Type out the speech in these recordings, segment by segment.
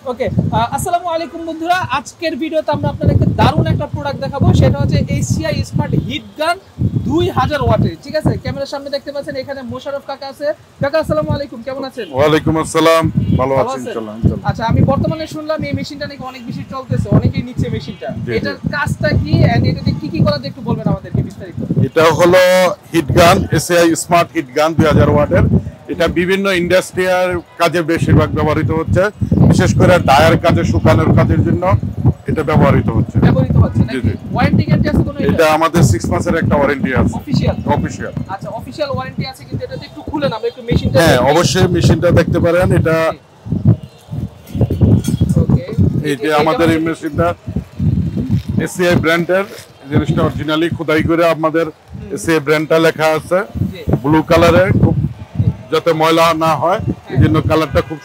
ওকে, আসসালামু আলাইকুম বন্ধুরা। আজকের ভিডিওতে আমরা আপনাদেরকে দারুণ একটা প্রোডাক্ট দেখাবো, সেটা হচ্ছে এসিআই স্মার্ট হিট গান 2000 ওয়াটের। ঠিক আছে, ক্যামেরার সামনে দেখতে পাচ্ছেন এখানে মোশাররফ কাকা আছে। কাকা আসসালামু আলাইকুম, কেমন আছেন? ওয়ালাইকুম আসসালাম, ভালো আছি ইনশাআল্লাহ। আচ্ছা, আমি বর্তমানে শুনলাম এই মেশিনটা নাকি অনেক বেশি চলতেছে, অনেকেই নিচ্ছে মেশিনটা। এটার কাজটা কি এন্ড এটাতে কি কি করা যায় একটু বলবেন আমাদেরকে বিস্তারিত। এটা হলো হিট গান, এসিআই স্মার্ট হিট গান 2000 ওয়াটের। এটা বিভিন্ন ইন্ডাস্ট্রিয়াল কাজে বেশিরভাগ ব্যবহৃত হচ্ছে, বিশেষ করে টায়ার কাজে, শুকানোর কাজের জন্য এটা ব্যবহৃত হচ্ছে। নাকি ওয়ারেন্টি গ্যারান্টি আছে কোনো? এটা আমাদের 6 মাসের একটা ওয়ারেন্টি আছে, অফিশিয়াল। আচ্ছা, অফিশিয়াল ওয়ারেন্টি আছে, কিন্তু এটা একটু খুলেন আমরা একটু মেশিনটা। হ্যাঁ, অবশ্যই মেশিনটা দেখতে পারেন। এটা ওকে, এই যে আমাদের এই মেশিনটা এসিআই ব্র্যান্ডের, জিনিসটা অরিজিনালি খোদাই করে আমাদের এসিআই ব্র্যান্ডটা লেখা আছে ব্লু কালারে, খুব যাতে ময়লা না হয় এই জন্য কালারটা খুব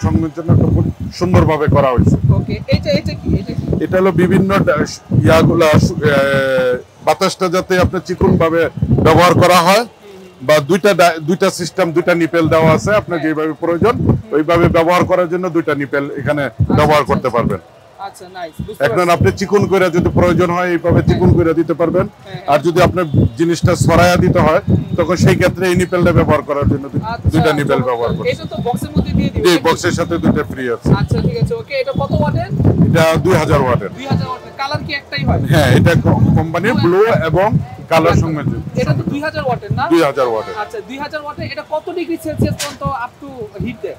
খুব সুন্দরভাবে করা হয়েছে। ওকে, এটা কি? এটা হলো বিভিন্ন ইয়াগুলা বাতাসটা যাতে আপনার চিকন ভাবে ব্যবহার করা হয়, বা দুইটা সিস্টেম, দুইটা নিপেল দেওয়া আছে। আপনার যেভাবে প্রয়োজন ওইভাবে ব্যবহার করার জন্য দুইটা নিপেল এখানে ব্যবহার করতে পারবেন। আচ্ছা, নাইস। এখন আপনি চিকন করে যদি প্রয়োজন হয় এইভাবে চিকন করে দিতে পারবেন, আর যদি আপনার জিনিসটা সরায়া দিতে হয় তখন সেই ক্ষেত্রে এই নিপেলটা ব্যবহার করার জন্য দুইটা নিপেল ব্যবহার করতে। এটা তো বক্সের মধ্যে দিয়ে দিবেন? জি, বক্সের সাথে দুইটা ফ্রি আছে। আচ্ছা, ঠিক আছে। ওকে, এটা কত ওয়াটের? এটা 2000 ওয়াটের। 2000 ওয়াটের। কালার কি একটাই হয়? হ্যাঁ, এটা কোম্পানির ব্লু এবং কালার সংমিশ্রিত। এটা তো 2000 ওয়াটের না? 2000 ওয়াটের। আচ্ছা, 2000 ওয়াটের। এটা কত ডিগ্রি সেলসিয়াস পর্যন্ত আপ টু হিট দেয়?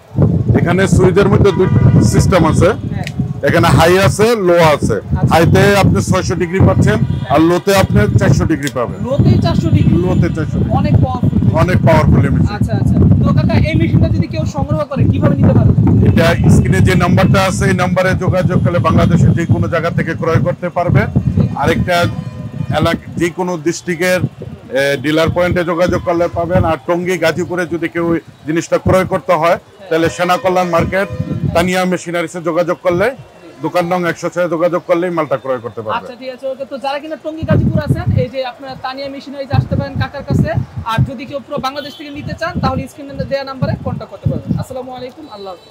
এখানে সুইচের মধ্যে দুই সিস্টেম আছে। হ্যাঁ, এখানে হাই আছে, লো আছে। হাইতে আপনি 600 ডিগ্রি পাচ্ছেন, আর লোতে আপনি 400 ডিগ্রি পাবেন। লোতেই 400 ডিগ্রি? লোতে 400 ডিগ্রি, অনেক পাওয়ারফুল, অনেক পাওয়ারফুল মেশিন। আচ্ছা আচ্ছা। তো কাকা, এই মেশিনটা যদি কেউ সংগ্রহ করে কিভাবে নিতে পারবে? এটা স্ক্রিনে যে নাম্বারটা আছে এই নাম্বারে যোগাযোগ করলে বাংলাদেশের যে কোনো জায়গা থেকে ক্রয় করতে পারবে। আরেকটা যে কোনো ডিস্ট্রিক্টের ডিলার পয়েন্টে যোগাযোগ করলে পাবেন। আর টঙ্গী, গাজীপুরে যদি কেউ জিনিসটা ক্রয় করতে হয় তাহলে সেনা কল্যাণ মার্কেট তানিয়া মেশিনারিসে যোগাযোগ করলে, দোকান নং 106 যোগাযোগ করলেই মালটা ক্রয় করতে পারবে। আচ্ছা, ঠিক আছে। ওকে, তো যারা কিনা টঙ্গী গাজীপুর আছেন, এই যে আপনারা তানিয়া মেশিনারিজ আসতে পারেন কাকার কাছে। আর যদি কেউ পুরো বাংলাদেশ থেকে নিতে চান তাহলে স্ক্রিনে দেওয়া নাম্বারে কন্ট্যাক্ট করতে পারবেন। আসসালামু আলাইকুম, আল্লাহ হাফেজ।